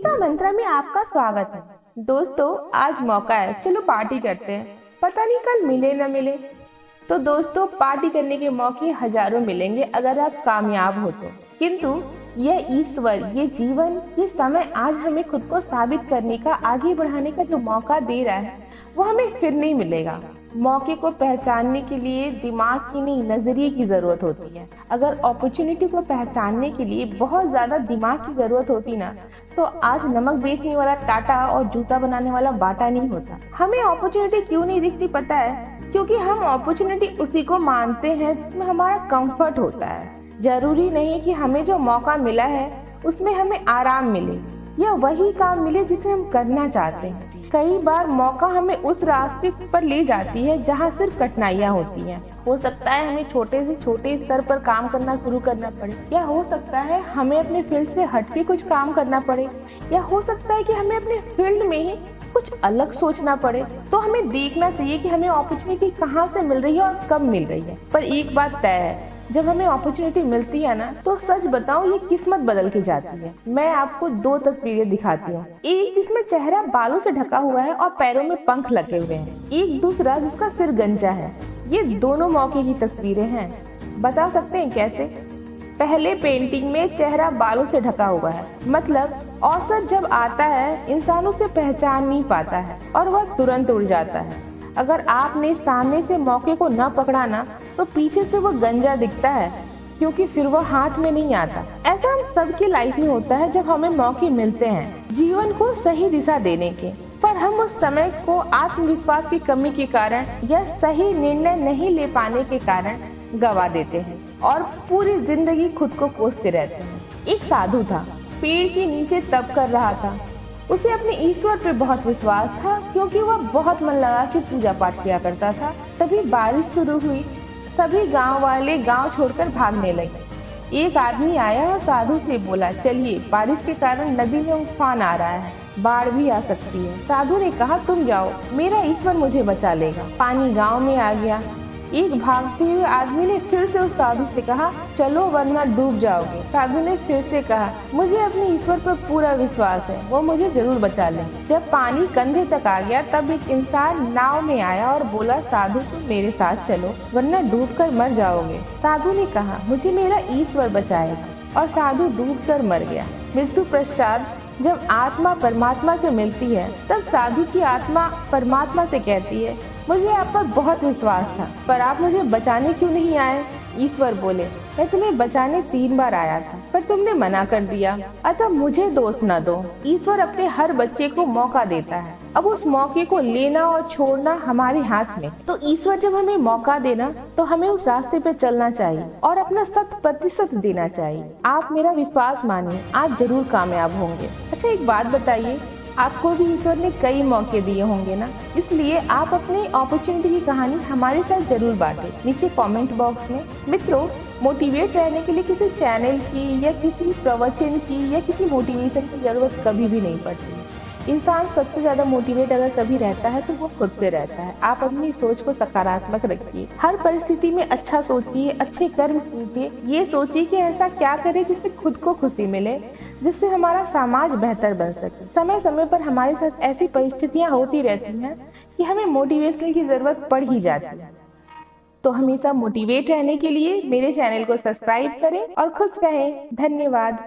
गीता मंत्रा में आपका स्वागत है। दोस्तों, आज मौका है, चलो पार्टी करते हैं। पता नहीं कल मिले न मिले। तो दोस्तों, पार्टी करने के मौके हजारों मिलेंगे अगर आप कामयाब हो तो। किंतु यह ईश्वर, ये जीवन, ये समय आज हमें खुद को साबित करने का, आगे बढ़ाने का जो मौका दे रहा है, वो हमें फिर नहीं मिलेगा। मौके को पहचानने के लिए दिमाग की नहीं, नजरिए की जरूरत होती है। अगर अपॉर्चुनिटी को पहचानने के लिए बहुत ज्यादा दिमाग की जरूरत होती ना, तो आज नमक बेचने वाला टाटा और जूता बनाने वाला बाटा नहीं होता। हमें अपॉर्चुनिटी क्यों नहीं दिखती पता है? क्योंकि हम अपॉर्चुनिटी उसी को मानते हैं जिसमें हमारा कंफर्ट होता है। जरूरी नहीं कि हमें जो मौका मिला है उसमें हमें आराम मिले या वही काम मिले जिसे हम करना चाहते हैं। कई बार मौका हमें उस रास्ते पर ले जाती है जहाँ सिर्फ कठिनाइयाँ होती हैं। हो सकता है हमें छोटे से छोटे स्तर पर काम करना शुरू करना पड़े, या हो सकता है हमें अपने फील्ड से हटके कुछ काम करना पड़े, या हो सकता है कि हमें अपने फील्ड में ही कुछ अलग सोचना पड़े। तो हमें देखना चाहिए कि हमें अपॉर्चुनिटी कहाँ से मिल रही है और कब मिल रही है। पर एक बात तय है, जब हमें अपॉर्चुनिटी मिलती है ना, तो सच बताऊं, ये किस्मत बदल के जाती है। मैं आपको दो तस्वीरें दिखाती हूँ। एक जिसमें चेहरा बालों से ढका हुआ है और पैरों में पंख लगे हुए हैं, एक दूसरा जिसका सिर गंजा है। ये दोनों मौके की तस्वीरें हैं। बता सकते हैं कैसे? पहले पेंटिंग में चेहरा बालों से ढका हुआ है, मतलब अवसर जब आता है इंसान उसे पहचान नहीं पाता है और वह तुरंत उड़ जाता है। अगर आपने सामने से मौके को न पकड़ा ना, तो पीछे से वो गंजा दिखता है, क्योंकि फिर वो हाथ में नहीं आता। ऐसा हम सबकी लाइफ में होता है जब हमें मौके मिलते हैं जीवन को सही दिशा देने के, पर हम उस समय को आत्मविश्वास की कमी के कारण या सही निर्णय नहीं ले पाने के कारण गवा देते हैं और पूरी जिंदगी खुद को कोसते रहते हैं। एक साधु था, पेड़ के नीचे तप कर रहा था। उसे अपने ईश्वर पे बहुत विश्वास था, क्योंकि वह बहुत मन लगा के पूजा पाठ किया करता था। तभी बारिश शुरू हुई। सभी गांव वाले गांव छोड़कर भागने लगे। एक आदमी आया और साधु से बोला, चलिए, बारिश के कारण नदी में उफान आ रहा है, बाढ़ भी आ सकती है। साधु ने कहा, तुम जाओ, मेरा ईश्वर मुझे बचा लेगा। पानी गांव में आ गया। एक भागते हुए आदमी ने फिर से उस साधु से कहा, चलो वरना डूब जाओगे। साधु ने फिर से कहा, मुझे अपने ईश्वर पर पूरा विश्वास है, वो मुझे जरूर बचा ले। जब पानी कंधे तक आ गया, तब एक इंसान नाव में आया और बोला, साधु तुम मेरे साथ चलो, वरना डूबकर मर जाओगे। साधु ने कहा, मुझे मेरा ईश्वर बचाएगा, और साधु डूबकर मर गया। मृत्यु पश्चात जब आत्मा परमात्मा से मिलती है, तब साधु की आत्मा परमात्मा से कहती है, मुझे आप पर बहुत विश्वास था, पर आप मुझे बचाने क्यों नहीं आए? ईश्वर बोले, मैं तुम्हें बचाने 3 बार आया था, पर तुमने मना कर दिया, अतः मुझे दोष न दो। ईश्वर अपने हर बच्चे को मौका देता है, अब उस मौके को लेना और छोड़ना हमारे हाथ में। तो ईश्वर जब हमें मौका देना, तो हमें उस रास्ते पे चलना चाहिए और अपना 100% देना चाहिए। आप मेरा विश्वास मानिए, आप जरूर कामयाब होंगे। अच्छा, एक बात बताइए, आपको भी ईश्वर ने कई मौके दिए होंगे ना, इसलिए आप अपनी अपॉर्चुनिटी की कहानी हमारे साथ जरूर बांटें नीचे कमेंट बॉक्स में। मित्रों, मोटिवेट रहने के लिए किसी चैनल की या किसी प्रवचन की या किसी मोटिवेशन की जरूरत कभी भी नहीं पड़ती। इंसान सबसे ज्यादा मोटिवेट अगर कभी रहता है तो वो खुद से रहता है। आप अपनी सोच को सकारात्मक रखिए, हर परिस्थिति में अच्छा सोचिए, अच्छे कर्म कीजिए। ये सोचिए कि ऐसा क्या करें जिससे खुद को खुशी मिले, जिससे हमारा समाज बेहतर बन सके। समय समय पर हमारे साथ ऐसी परिस्थितियां होती रहती हैं कि हमें मोटिवेशन की जरूरत पड़ ही जाती है। तो हमेशा मोटिवेट रहने के लिए मेरे चैनल को सब्सक्राइब करें और खुश रहें। धन्यवाद।